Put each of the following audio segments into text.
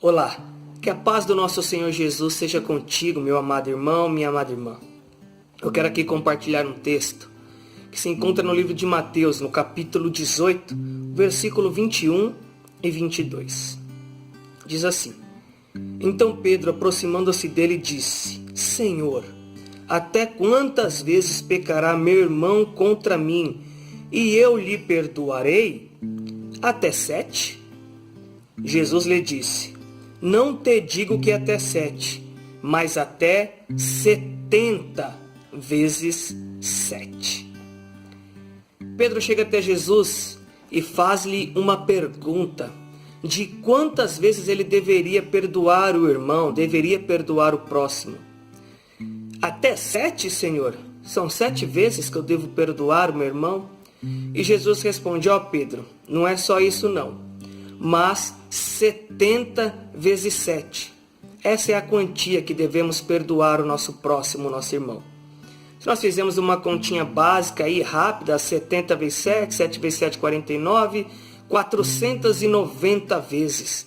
Olá, que a paz do nosso Senhor Jesus seja contigo, meu amado irmão, minha amada irmã. Eu quero aqui compartilhar um texto que se encontra no livro de Mateus, no capítulo 18, versículo 21 e 22. Diz assim: Então Pedro, aproximando-se dele, disse: Senhor, até quantas vezes pecará meu irmão contra mim, e eu lhe perdoarei? Até 7? Jesus lhe disse: Não te digo que até 7, mas até 70 vezes 7. Pedro chega até Jesus e faz-lhe uma pergunta de quantas vezes ele deveria perdoar o irmão, deveria perdoar o próximo. Até 7, Senhor? São 7 vezes que eu devo perdoar o meu irmão? E Jesus responde: Pedro, não é só isso não, mas 70 vezes 7. Essa é a quantia que devemos perdoar o nosso próximo, o nosso irmão. Se nós fizermos uma continha básica aí, rápida, 70 vezes 7, 7 vezes 7, 49, 490 vezes.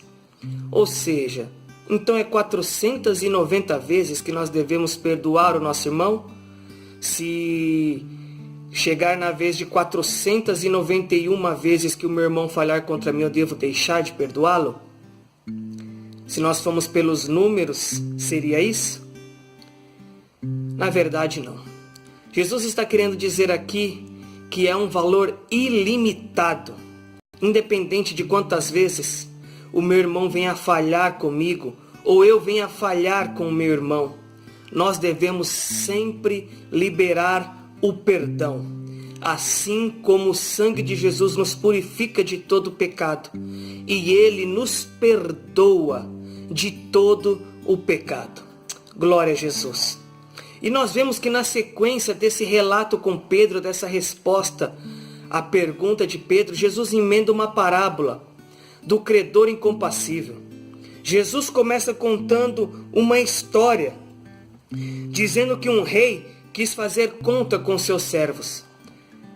Ou seja, então é 490 vezes que nós devemos perdoar o nosso irmão? Se chegar na vez de 491 vezes que o meu irmão falhar contra mim, eu devo deixar de perdoá-lo? Se nós formos pelos números, seria isso? Na verdade, não. Jesus está querendo dizer aqui que é um valor ilimitado. Independente de quantas vezes o meu irmão venha falhar comigo, ou eu venha falhar com o meu irmão, nós devemos sempre liberar o perdão, assim como o sangue de Jesus nos purifica de todo pecado, e Ele nos perdoa de todo o pecado. Glória a Jesus. E nós vemos que na sequência desse relato com Pedro, dessa resposta à pergunta de Pedro, Jesus emenda uma parábola do credor incompassível. Jesus começa contando uma história, dizendo que um rei quis fazer conta com seus servos.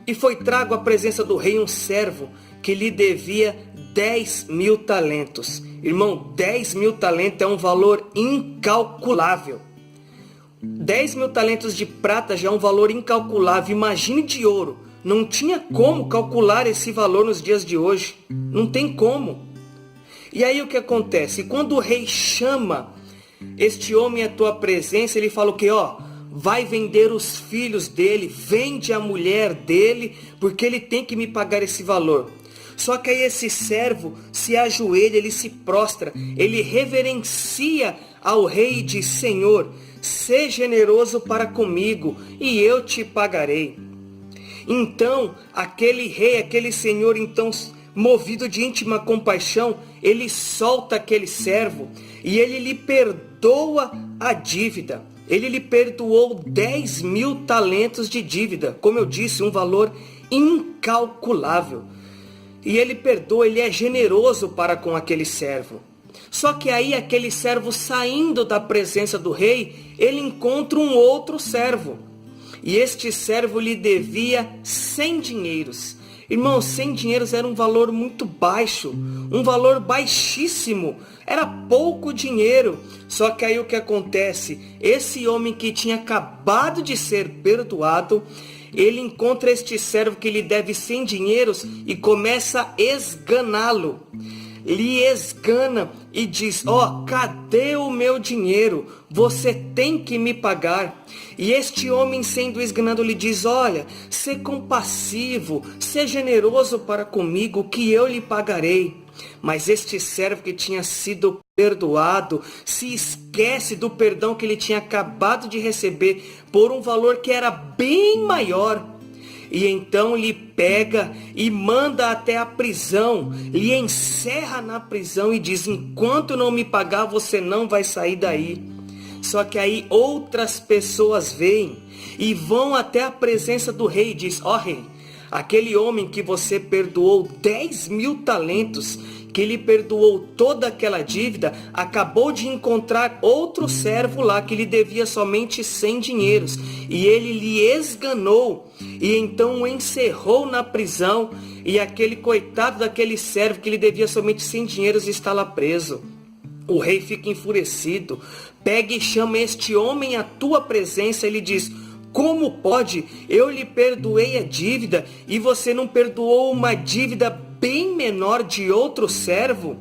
E foi trago à presença do rei um servo que lhe devia 10.000 talentos. Irmão, 10.000 talentos é um valor incalculável. 10.000 talentos de prata já é um valor incalculável. Imagine de ouro. Não tinha como calcular esse valor nos dias de hoje. Não tem como. E aí o que acontece? Quando o rei chama este homem à tua presença, ele fala o quê? Vai vender os filhos dele, vende a mulher dele, porque ele tem que me pagar esse valor. Só que aí esse servo se ajoelha, ele se prostra, ele reverencia ao rei e diz: Senhor, sê generoso para comigo e eu te pagarei. Então, aquele rei, aquele senhor, então, movido de íntima compaixão, ele solta aquele servo e ele lhe perdoa a dívida. Ele lhe perdoou 10.000 talentos de dívida. Como eu disse, um valor incalculável. E ele perdoa, ele é generoso para com aquele servo. Só que aí aquele servo, saindo da presença do rei, ele encontra um outro servo. E este servo lhe devia 100 dinheiros. Irmão, 100 dinheiros era um valor muito baixo, um valor baixíssimo, era pouco dinheiro. Só que aí o que acontece? Esse homem que tinha acabado de ser perdoado, ele encontra este servo que lhe deve 100 dinheiros e começa a esganá-lo. Lhe esgana e diz: cadê o meu dinheiro? Você tem que me pagar. E este homem, sendo esganado, lhe diz: olha, sê compassivo, sê generoso para comigo, que eu lhe pagarei. Mas este servo que tinha sido perdoado se esquece do perdão que ele tinha acabado de receber por um valor que era bem maior. E então lhe pega e manda até a prisão, lhe encerra na prisão e diz: enquanto não me pagar, você não vai sair daí. Só que aí outras pessoas vêm e vão até a presença do rei e diz: rei, aquele homem que você perdoou 10.000 talentos, que lhe perdoou toda aquela dívida, acabou de encontrar outro servo lá que lhe devia somente 100 dinheiros. E ele lhe esganou e então o encerrou na prisão. E aquele coitado daquele servo que lhe devia somente 100 dinheiros está lá preso. O rei fica enfurecido, pega e chama este homem à tua presença e lhe diz: como pode? Eu lhe perdoei a dívida e você não perdoou uma dívida bem menor de outro servo?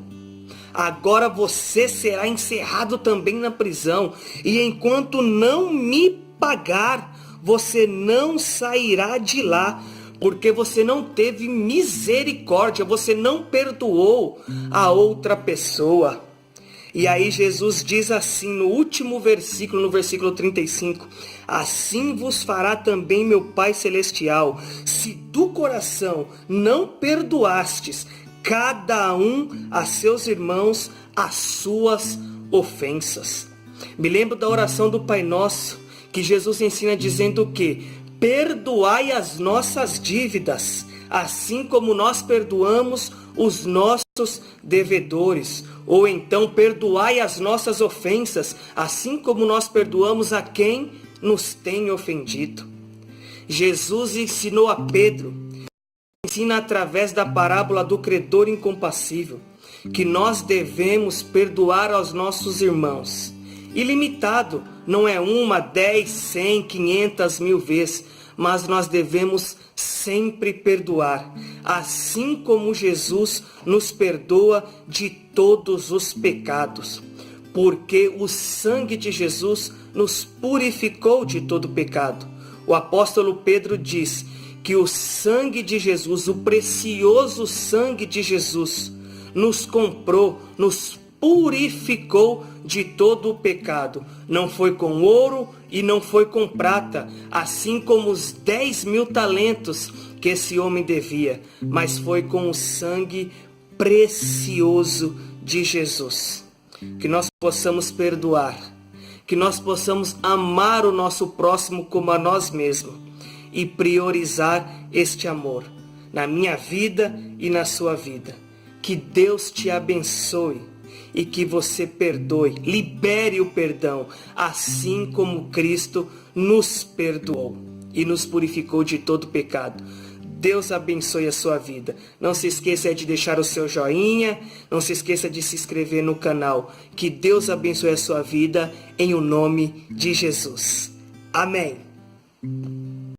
Agora você será encerrado também na prisão, e enquanto não me pagar, você não sairá de lá, porque você não teve misericórdia, você não perdoou a outra pessoa. E aí Jesus diz assim no último versículo, no versículo 35, assim vos fará também meu Pai Celestial, se do coração não perdoastes cada um a seus irmãos as suas ofensas. Me lembro da oração do Pai Nosso, que Jesus ensina dizendo que perdoai as nossas dívidas, assim como nós perdoamos os nossos devedores. Ou então perdoai as nossas ofensas, assim como nós perdoamos a quem nos tem ofendido. Jesus ensinou a Pedro, ensina através da parábola do credor incompassível, que nós devemos perdoar aos nossos irmãos. Ilimitado, não é 1, 10, 100, 500, 1000 vezes, mas nós devemos sempre perdoar, assim como Jesus nos perdoa de todos os pecados, porque o sangue de Jesus nos purificou de todo pecado. O apóstolo Pedro diz que o sangue de Jesus, o precioso sangue de Jesus, nos comprou, nos purificou de todo o pecado. Não foi com ouro e não foi com prata, assim como os 10.000 talentos que esse homem devia, mas foi com o sangue precioso de Jesus. Que nós possamos perdoar, que nós possamos amar o nosso próximo como a nós mesmos e priorizar este amor na minha vida e na sua vida. Que Deus te abençoe e que você perdoe, libere o perdão, assim como Cristo nos perdoou e nos purificou de todo pecado. Deus abençoe a sua vida. Não se esqueça de deixar o seu joinha, não se esqueça de se inscrever no canal. Que Deus abençoe a sua vida em o nome de Jesus. Amém.